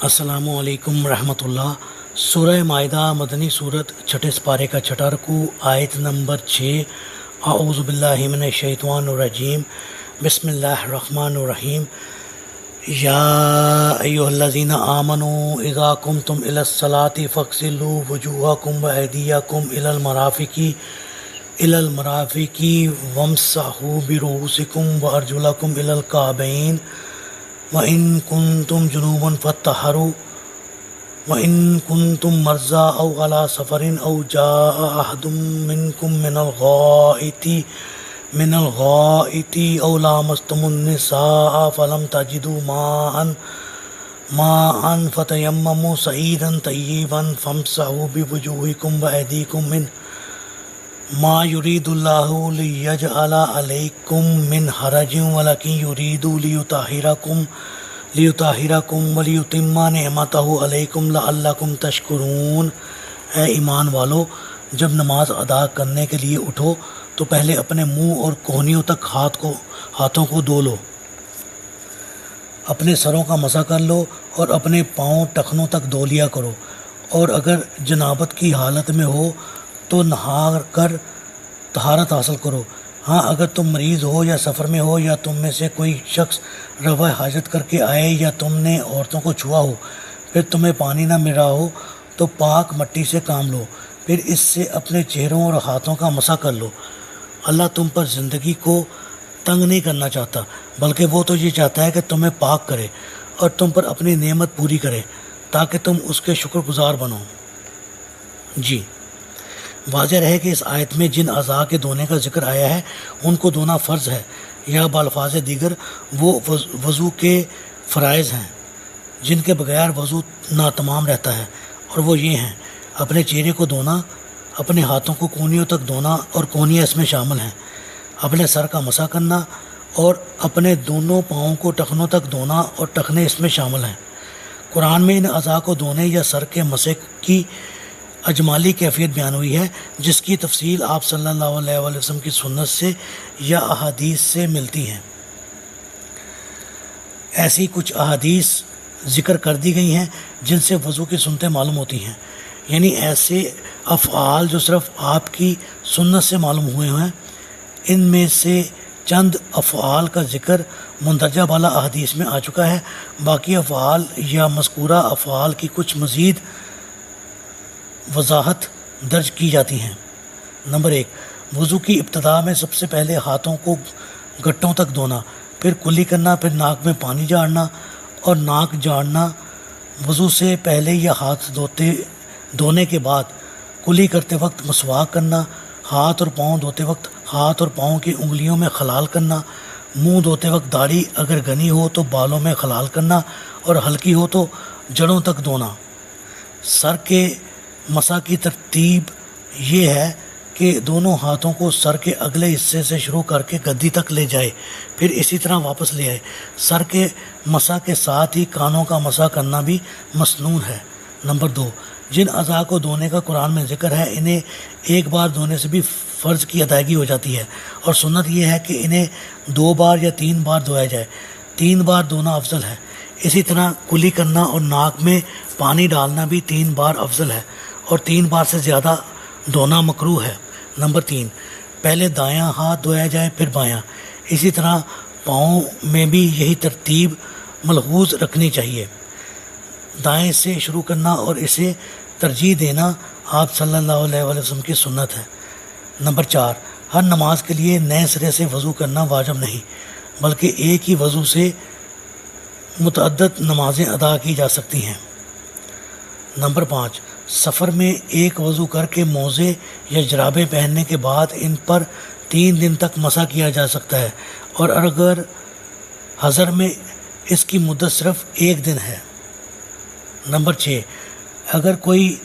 السلام علیکم ورحمۃ اللہ۔ سورہ مائدہ مدنی صورت، چھٹے سپارے کا چھٹا رکوع، آیت نمبر 6۔ اعوذ باللہ من الشیطان الرجیم، بسم اللہ الرحمن الرحیم۔ یا ایھا الذین آمنوا اذا قمتم الی الصلاۃ فاغسلوا وجوہکم وایدیکم الی المرافق وامسحوا برؤوسکم وارجلکم الی الکعبین وَإِن كُنتُمْ جُنُوبًا فَاطَّهَّرُوا وَإِن كُنتُمْ مَرْضَىٰ أَوْ عَلَىٰ سَفَرٍ أَوْ جَاءَ أَحَدٌ مِّنكُم مِّنَ الْغَائِطِ أَوْ لَامَسْتُمُ النِّسَاءَ فَلَمْ تَجِدُوا مَاءً فَتَيَمَّمُوا صَعِيدًا طَيِّبًا فَامْسَحُوا بِوُجُوهِكُمْ وَأَيْدِيكُم مِّنْهُ ما يريد الله ليجعل عليكم من حرج ولكن يريد ليطهركم وليتم نعمته عليكم لعلكم تشكرون۔ اے ایمان والو، جب نماز ادا کرنے کے لیے اٹھو تو پہلے اپنے منہ اور کوہنیوں تک ہاتھوں کو دھو لو، اپنے سروں کا مسح کر لو اور اپنے پاؤں ٹخنوں تک دھو لیا کرو، اور اگر جنابت کی حالت میں ہو تو نہا کر طہارت حاصل کرو۔ ہاں، اگر تم مریض ہو یا سفر میں ہو یا تم میں سے کوئی شخص رفع حاجت کر کے آئے یا تم نے عورتوں کو چھوا ہو، پھر تمہیں پانی نہ مل رہا ہو تو پاک مٹی سے کام لو، پھر اس سے اپنے چہروں اور ہاتھوں کا مسح کر لو۔ اللہ تم پر زندگی کو تنگ نہیں کرنا چاہتا، بلکہ وہ تو یہ چاہتا ہے کہ تمہیں پاک کرے اور تم پر اپنی نعمت پوری کرے تاکہ تم اس کے شکر گزار بنو۔ جی، واضح رہے کہ اس آیت میں جن اعضاء کے دھونے کا ذکر آیا ہے ان کو دھونا فرض ہے، یا بالفاظ دیگر وہ وضو کے فرائض ہیں جن کے بغیر وضو ناتمام رہتا ہے، اور وہ یہ ہیں: اپنے چہرے کو دھونا، اپنے ہاتھوں کو کونیوں تک دھونا اور کونیاں اس میں شامل ہیں، اپنے سر کا مسح کرنا اور اپنے دونوں پاؤں کو ٹخنوں تک دھونا اور ٹخنے اس میں شامل ہیں۔ قرآن میں ان اعضاء کو دھونے یا سر کے مسح کی اجمالی کیفیت بیان ہوئی ہے، جس کی تفصیل آپ صلی اللہ علیہ وسلم کی سنت سے یا احادیث سے ملتی ہیں۔ ایسی کچھ احادیث ذکر کر دی گئی ہیں جن سے وضو کی سنتیں معلوم ہوتی ہیں، یعنی ایسے افعال جو صرف آپ کی سنت سے معلوم ہوئے ہیں۔ ان میں سے چند افعال کا ذکر مندرجہ بالا احادیث میں آ چکا ہے، باقی افعال یا مذکورہ افعال کی کچھ مزید وضاحت درج کی جاتی ہیں۔ نمبر 1، وضو کی ابتدا میں سب سے پہلے ہاتھوں کو گھٹوں تک دھونا، پھر کلی کرنا، پھر ناک میں پانی جھاڑنا اور ناک جھاڑنا۔ وضو سے پہلے یا ہاتھ دھونے کے بعد کلی کرتے وقت مسواک کرنا، ہاتھ اور پاؤں دھوتے وقت ہاتھ اور پاؤں کی انگلیوں میں خلال کرنا، منہ دھوتے وقت داڑھی اگر گھنی ہو تو بالوں میں خلال کرنا اور ہلکی ہو تو جڑوں تک دھونا۔ سر کے مسح کی ترتیب یہ ہے کہ دونوں ہاتھوں کو سر کے اگلے حصے سے شروع کر کے گدی تک لے جائے، پھر اسی طرح واپس لے آئے۔ سر کے مسح کے ساتھ ہی کانوں کا مسح کرنا بھی مسنون ہے۔ نمبر 2، جن اعضاء کو دھونے کا قرآن میں ذکر ہے انہیں ایک بار دھونے سے بھی فرض کی ادائیگی ہو جاتی ہے، اور سنت یہ ہے کہ انہیں 2 بار یا 3 بار دھویا جائے۔ 3 بار دھونا افضل ہے۔ اسی طرح کلی کرنا اور ناک میں پانی ڈالنا بھی 3 بار افضل ہے، اور 3 بار سے زیادہ دھونا مکروہ ہے۔ نمبر 3، پہلے دایاں ہاتھ دھویا جائے پھر بایاں۔ اسی طرح پاؤں میں بھی یہی ترتیب ملحوظ رکھنی چاہیے۔ دائیں سے شروع کرنا اور اسے ترجیح دینا آپ صلی اللہ علیہ وسلم کی سنت ہے۔ نمبر 4، ہر نماز کے لیے نئے سرے سے وضو کرنا واجب نہیں، بلکہ ایک ہی وضو سے متعدد نمازیں ادا کی جا سکتی ہیں۔ نمبر 5، سفر میں ایک وضو کر کے موزے یا جرابیں پہننے کے بعد ان پر 3 دن تک مسح کیا جا سکتا ہے، اور اگر حضر میں اس کی مدت صرف 1 دن ہے۔ نمبر 6، اگر کوئی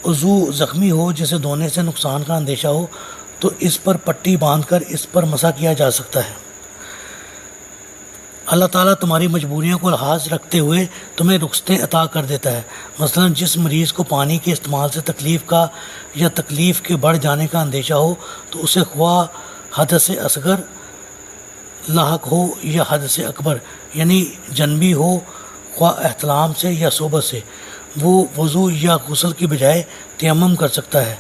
عضو زخمی ہو جسے دھونے سے نقصان کا اندیشہ ہو تو اس پر پٹی باندھ کر اس پر مسح کیا جا سکتا ہے۔ اللہ تعالیٰ تمہاری مجبوریوں کو لحاظ رکھتے ہوئے تمہیں رخصتیں عطا کر دیتا ہے۔ مثلا جس مریض کو پانی کے استعمال سے تکلیف کا یا تکلیف کے بڑھ جانے کا اندیشہ ہو تو اسے خواہ حدث اصغر لاحق ہو یا حدث اکبر یعنی جنبی ہو، خواہ احتلام سے یا صحبت سے، وہ وضو یا غسل کی بجائے تیمم کر سکتا ہے،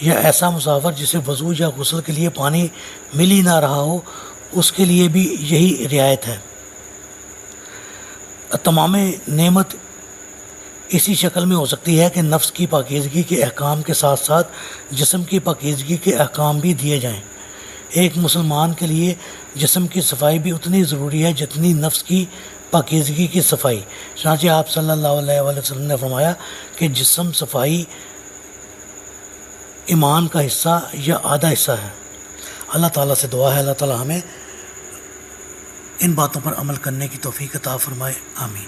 یا ایسا مسافر جسے وضو یا غسل کے لیے پانی مل ہی نہ رہا ہو، اس کے لیے بھی یہی رعایت ہے۔ تمام نعمت اسی شکل میں ہو سکتی ہے کہ نفس کی پاکیزگی کے احکام کے ساتھ ساتھ جسم کی پاکیزگی کے احکام بھی دیے جائیں۔ ایک مسلمان کے لیے جسم کی صفائی بھی اتنی ضروری ہے جتنی نفس کی پاکیزگی کی صفائی۔ چنانچہ آپ صلی اللہ علیہ وآلہ وسلم نے فرمایا کہ جسم صفائی ایمان کا حصہ یا آدھا حصہ ہے۔ اللہ تعالیٰ سے دعا ہے اللہ تعالیٰ ہمیں ان باتوں پر عمل کرنے کی توفیق عطا فرمائے، آمین۔